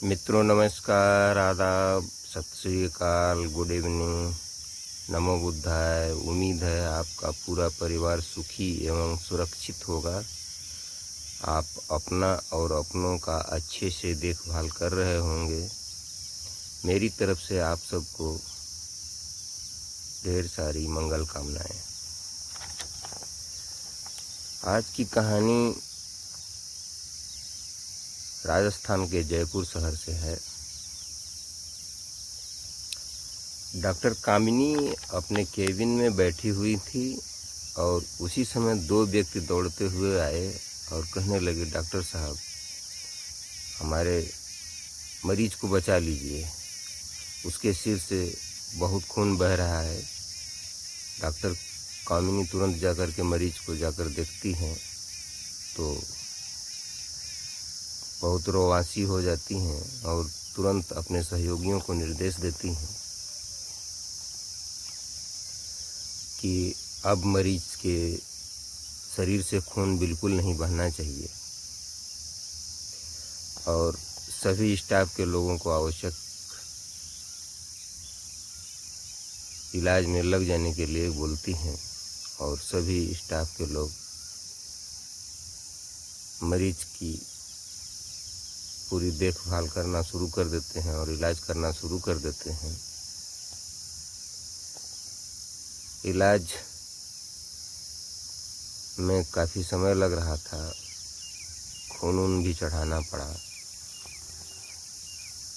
मित्रों नमस्कार, आदाब, सत श्री अकाल, गुड इवनिंग, नमो बुद्धाय। उम्मीद है आपका पूरा परिवार सुखी एवं सुरक्षित होगा। आप अपना और अपनों का अच्छे से देखभाल कर रहे होंगे। मेरी तरफ से आप सबको ढेर सारी मंगल कामनाएं। आज की कहानी राजस्थान के जयपुर शहर से है। डॉक्टर कामिनी अपने केबिन में बैठी हुई थी और उसी समय दो व्यक्ति दौड़ते हुए आए और कहने लगे, डॉक्टर साहब, हमारे मरीज को बचा लीजिए, उसके सिर से बहुत खून बह रहा है। डॉक्टर कामिनी तुरंत जाकर के मरीज को जाकर देखती हैं तो बहुत रोवासी हो जाती हैं और तुरंत अपने सहयोगियों को निर्देश देती हैं कि अब मरीज के शरीर से खून बिल्कुल नहीं बहना चाहिए और सभी स्टाफ के लोगों को आवश्यक इलाज में लग जाने के लिए बोलती हैं और सभी स्टाफ के लोग मरीज की पूरी देखभाल करना शुरू कर देते हैं और इलाज करना शुरू कर देते हैं। इलाज में काफ़ी समय लग रहा था, खून भी चढ़ाना पड़ा।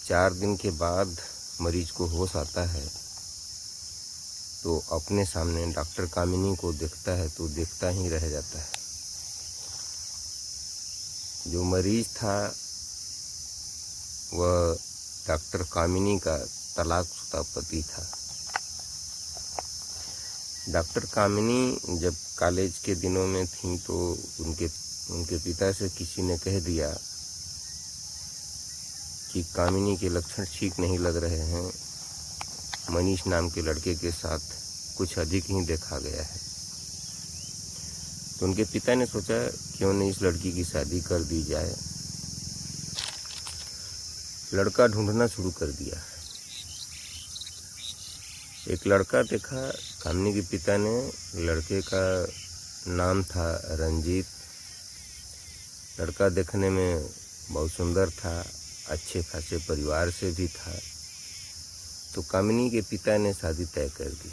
4 दिन के बाद मरीज को होश आता है तो अपने सामने डॉक्टर कामिनी को देखता है तो देखता ही रह जाता है। जो मरीज था वह डॉक्टर कामिनी का तलाकशुदा पति था। डॉक्टर कामिनी जब कॉलेज के दिनों में थी तो उनके पिता से किसी ने कह दिया कि कामिनी के लक्षण ठीक नहीं लग रहे हैं, मनीष नाम के लड़के के साथ कुछ अधिक ही देखा गया है। तो उनके पिता ने सोचा क्यों नहीं इस लड़की की शादी कर दी जाए। लड़का ढूंढना शुरू कर दिया। एक लड़का देखा, कामिनी के पिता ने। लड़के का नाम था रंजीत। लड़का देखने में बहुत सुंदर था, अच्छे खासे परिवार से भी था। तो कामिनी के पिता ने शादी तय कर दी।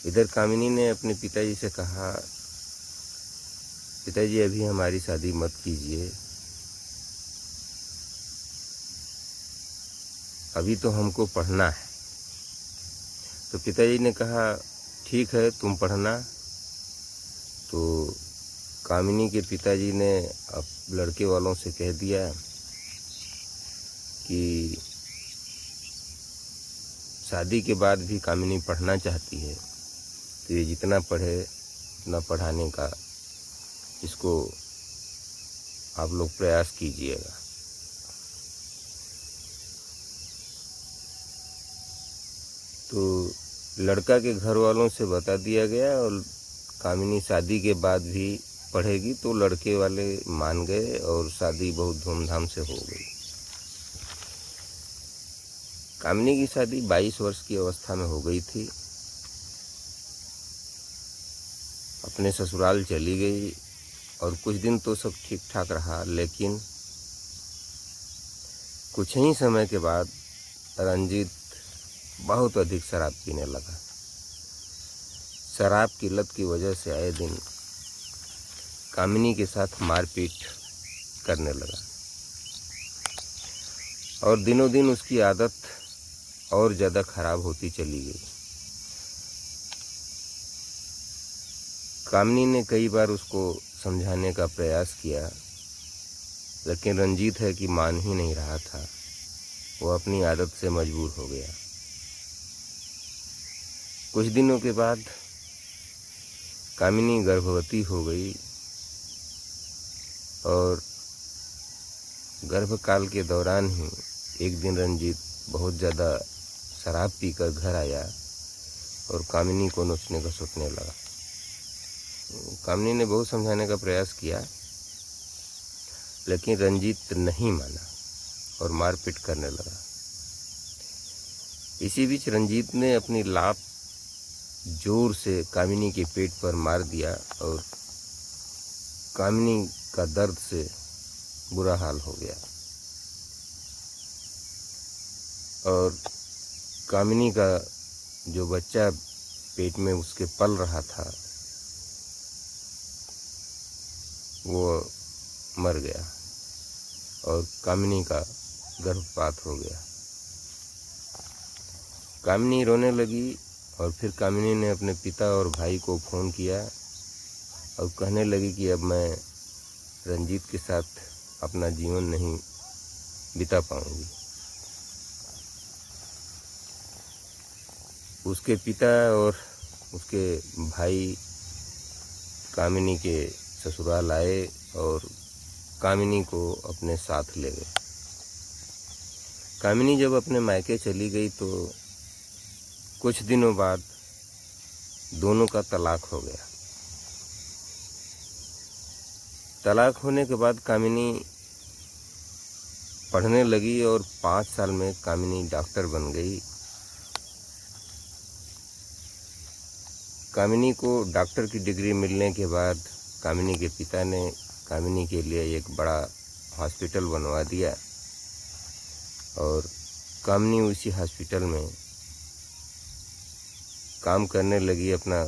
इधर कामिनी ने अपने पिताजी से कहा, पिताजी अभी हमारी शादी मत कीजिए, अभी तो हमको पढ़ना है। तो पिताजी ने कहा, ठीक है तुम पढ़ना। तो कामिनी के पिताजी ने अब लड़के वालों से कह दिया कि शादी के बाद भी कामिनी पढ़ना चाहती है तो ये जितना पढ़े उतना पढ़ाने का इसको आप लोग प्रयास कीजिएगा। तो लड़का के घर वालों से बता दिया गया और कामिनी शादी के बाद भी पढ़ेगी तो लड़के वाले मान गए और शादी बहुत धूमधाम से हो गई। कामिनी की शादी 22 वर्ष की अवस्था में हो गई थी। अपने ससुराल चली गई और कुछ दिन तो सब ठीक ठाक रहा, लेकिन कुछ ही समय के बाद रंजीत बहुत अधिक शराब पीने लगा। शराब की लत की वजह से आए दिन कामिनी के साथ मारपीट करने लगा और दिनों दिन उसकी आदत और ज़्यादा खराब होती चली गई। कामिनी ने कई बार उसको समझाने का प्रयास किया, लेकिन रंजीत है कि मान ही नहीं रहा था। वो अपनी आदत से मजबूर हो गया। कुछ दिनों के बाद कामिनी गर्भवती हो गई और गर्भकाल के दौरान ही एक दिन रंजीत बहुत ज़्यादा शराब पीकर घर आया और कामिनी को नोचने का सोचने लगा। कामिनी ने बहुत समझाने का प्रयास किया, लेकिन रंजीत नहीं माना। और मारपीट करने लगा। इसी बीच रंजीत ने अपनी लात जोर से कामिनी के पेट पर मार दिया और कामिनी का दर्द से बुरा हाल हो गया और कामिनी का जो बच्चा पेट में उसके पल रहा था वो मर गया और कामिनी का गर्भपात हो गया। कामिनी रोने लगी और फिर कामिनी ने अपने पिता और भाई को फ़ोन किया और कहने लगी कि अब मैं रंजीत के साथ अपना जीवन नहीं बिता पाऊंगी। उसके पिता और उसके भाई कामिनी के ससुराल आए और कामिनी को अपने साथ ले गए। कामिनी जब अपने मायके चली गई तो कुछ दिनों बाद दोनों का तलाक हो गया। तलाक होने के बाद कामिनी पढ़ने लगी और 5 साल में कामिनी डॉक्टर बन गई। कामिनी को डॉक्टर की डिग्री मिलने के बाद कामिनी के पिता ने कामिनी के लिए एक बड़ा हॉस्पिटल बनवा दिया और कामिनी उसी हॉस्पिटल में काम करने लगी, अपना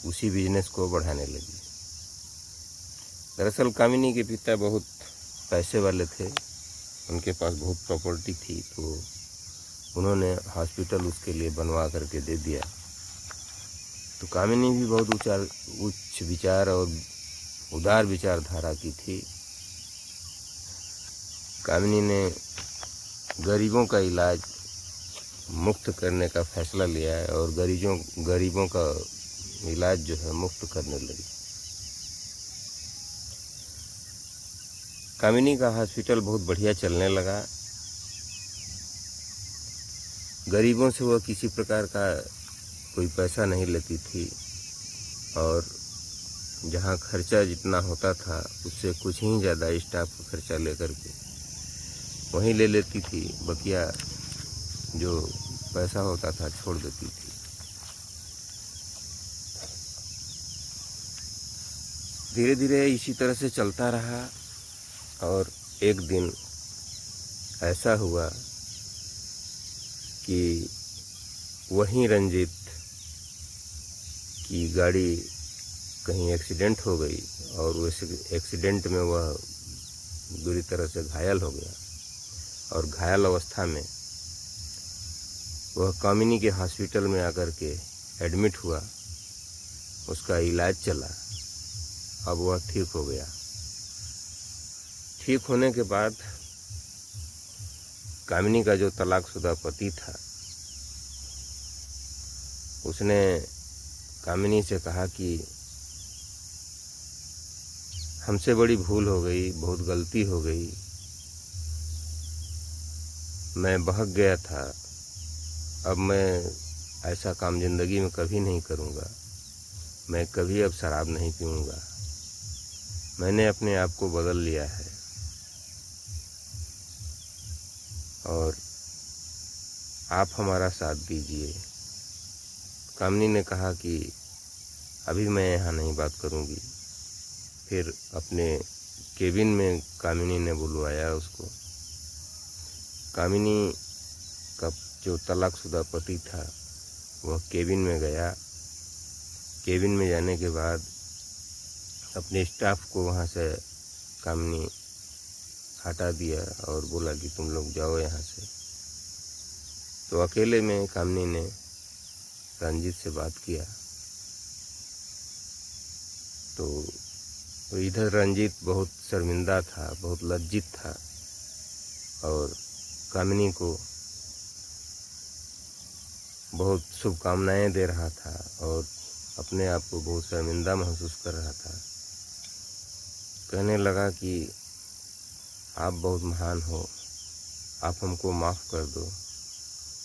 उसी बिजनेस को बढ़ाने लगी। दरअसल कामिनी के पिता बहुत पैसे वाले थे, उनके पास बहुत प्रॉपर्टी थी, तो उन्होंने हॉस्पिटल उसके लिए बनवा करके दे दिया। तो कामिनी भी बहुत उच्च विचार और उदार विचारधारा की थी। कामिनी ने गरीबों का इलाज मुफ्त करने का फैसला लिया है और गरीबों का इलाज जो है मुफ्त करने लगी। कामिनी का हॉस्पिटल बहुत बढ़िया चलने लगा। गरीबों से वह किसी प्रकार का कोई पैसा नहीं लेती थी और जहाँ खर्चा जितना होता था उससे कुछ ही ज़्यादा स्टाफ का खर्चा लेकर के वहीं ले लेती थी, बकिया जो पैसा होता था छोड़ देती थी। धीरे धीरे इसी तरह से चलता रहा और एक दिन ऐसा हुआ कि वहीं रंजीत की गाड़ी कहीं एक्सीडेंट हो गई और उस एक्सीडेंट में वह बुरी तरह से घायल हो गया और घायल अवस्था में वह कामिनी के हॉस्पिटल में आकर के एडमिट हुआ। उसका इलाज चला, अब वह ठीक हो गया। ठीक होने के बाद कामिनी का जो तलाकशुदा पति था उसने कामिनी से कहा कि हमसे बड़ी भूल हो गई, बहुत गलती हो गई, मैं बहक गया था, अब मैं ऐसा काम ज़िंदगी में कभी नहीं करूँगा, मैं कभी अब शराब नहीं पीऊँगा, मैंने अपने आप को बदल लिया है और आप हमारा साथ दीजिए। कामिनी ने कहा कि अभी मैं यहाँ नहीं बात करूँगी। फिर अपने केबिन में कामिनी ने बुलवाया उसको। कामिनी का जो तलाकशुदा पति था वह केबिन में गया। केबिन में जाने के बाद अपने स्टाफ को वहाँ से कामिनी हटा दिया और बोला कि तुम लोग जाओ यहाँ से। तो अकेले में कामिनी ने रंजीत से बात किया तो इधर रंजीत बहुत शर्मिंदा था, बहुत लज्जित था और कामिनी को बहुत शुभकामनाएं दे रहा था और अपने आप को बहुत शर्मिंदा महसूस कर रहा था। कहने लगा कि आप बहुत महान हो, आप हमको माफ़ कर दो,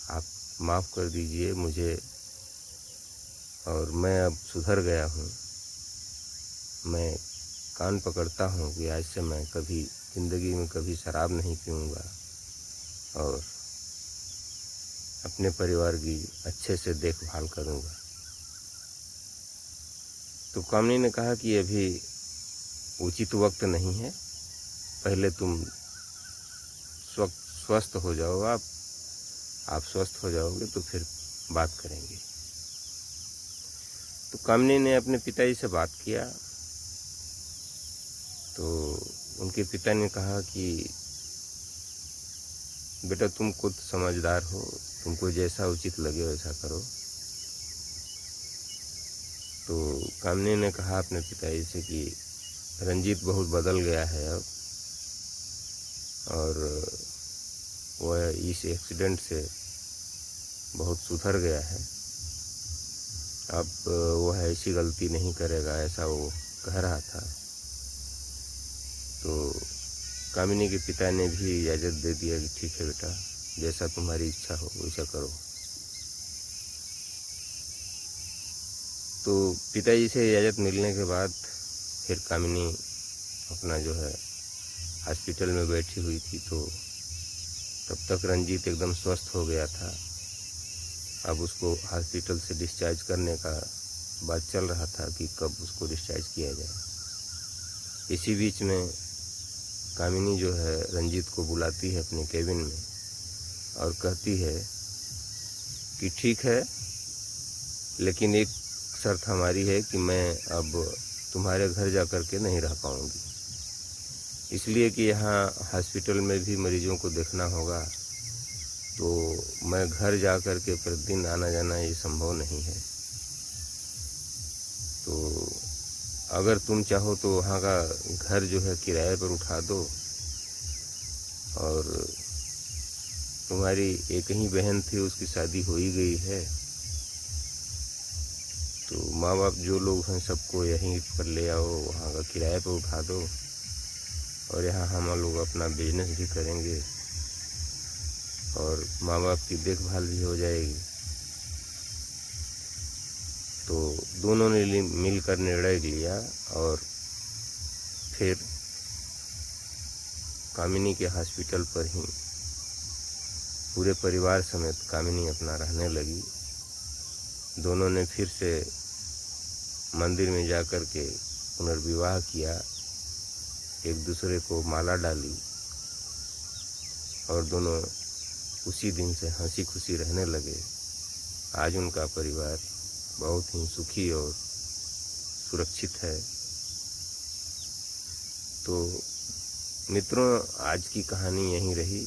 आप माफ़ कर दीजिए मुझे और मैं अब सुधर गया हूँ। मैं कान पकड़ता हूँ कि आज से मैं कभी ज़िंदगी में कभी शराब नहीं पीऊँगा, और अपने परिवार की अच्छे से देखभाल करूँगा। तो कामिनी ने कहा कि अभी उचित वक्त नहीं है, पहले तुम स्वस्थ हो जाओ। आप स्वस्थ हो जाओगे तो फिर बात करेंगे। तो कामिनी ने अपने पिताजी से बात किया तो उनके पिता ने कहा कि बेटा तुम खुद समझदार हो, तुमको जैसा उचित लगे वैसा करो। तो कामिनी ने कहा अपने पिताजी से कि रंजीत बहुत बदल गया है अब, और वह इस एक्सीडेंट से बहुत सुधर गया है। अब वह ऐसी गलती नहीं करेगा, ऐसा वो कह रहा था। तो कामिनी के पिता ने भी इजाज़त दे दिया कि ठीक है बेटा, जैसा तुम्हारी इच्छा हो वैसा करो। तो पिताजी से इजाज़त मिलने के बाद फिर कामिनी अपना जो है हॉस्पिटल में बैठी हुई थी। तो तब तक रंजीत एकदम स्वस्थ हो गया था। अब उसको हॉस्पिटल से डिस्चार्ज करने का बात चल रहा था कि कब उसको डिस्चार्ज किया जाए। इसी बीच में कामिनी जो है रंजीत को बुलाती है अपने केबिन में और कहती है कि ठीक है, लेकिन एक शर्त हमारी है कि मैं अब तुम्हारे घर जा कर के नहीं रह पाऊँगी, इसलिए कि यहाँ हॉस्पिटल में भी मरीजों को देखना होगा। तो मैं घर जा कर के प्रतिदिन आना जाना ये संभव नहीं है। तो अगर तुम चाहो तो वहाँ का घर जो है किराए पर उठा दो, और तुम्हारी एक ही बहन थी, उसकी शादी हो ही गई है। तो माँ बाप जो लोग हैं सबको यहीं पर ले आओ, वहाँ का किराए पर उठा दो, और यहाँ हम लोग अपना बिजनेस भी करेंगे और माँ बाप की देखभाल भी हो जाएगी। तो दोनों ने मिलकर निर्णय लिया और फिर कामिनी के हॉस्पिटल पर ही पूरे परिवार समेत कामिनी अपना रहने लगी। दोनों ने फिर से मंदिर में जाकर के पुनर्विवाह किया, एक दूसरे को माला डाली और दोनों उसी दिन से हंसी खुशी रहने लगे। आज उनका परिवार बहुत ही सुखी और सुरक्षित है। तो मित्रों, आज की कहानी यहीं रही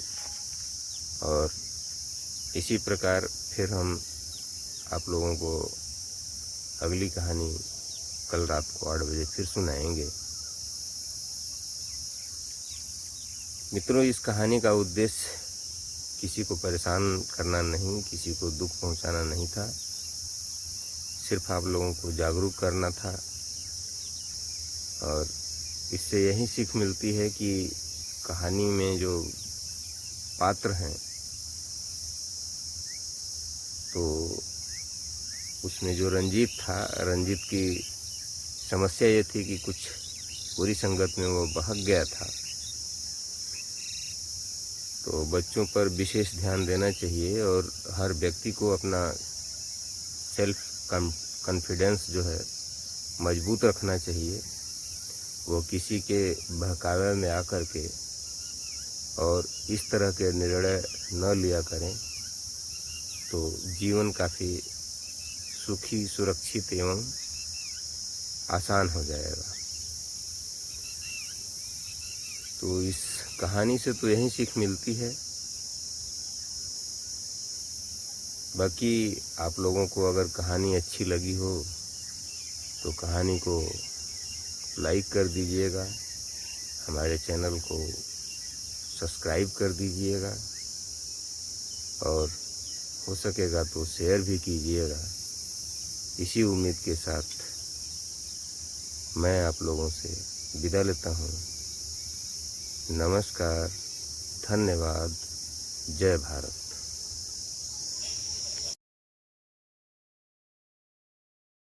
और इसी प्रकार फिर हम आप लोगों को अगली कहानी कल रात को 8 बजे फिर सुनाएंगे। मित्रों, इस कहानी का उद्देश्य किसी को परेशान करना नहीं, किसी को दुख पहुंचाना नहीं था, सिर्फ आप लोगों को जागरूक करना था। और इससे यही सीख मिलती है कि कहानी में जो पात्र हैं, तो उसमें जो रंजीत था, रंजीत की समस्या ये थी कि कुछ बुरी संगत में वो बहक गया था। तो बच्चों पर विशेष ध्यान देना चाहिए और हर व्यक्ति को अपना सेल्फ कॉन्फिडेंस जो है मजबूत रखना चाहिए। वो किसी के बहकावे में आकर के और इस तरह के निर्णय न लिया करें, तो जीवन काफ़ी सुखी, सुरक्षित एवं आसान हो जाएगा। तो इस कहानी से तो यही सीख मिलती है। बाकी आप लोगों को अगर कहानी अच्छी लगी हो तो कहानी को लाइक कर दीजिएगा, हमारे चैनल को सब्सक्राइब कर दीजिएगा और हो सकेगा तो शेयर भी कीजिएगा। इसी उम्मीद के साथ मैं आप लोगों से विदा लेता हूँ। नमस्कार, धन्यवाद, जय भारत।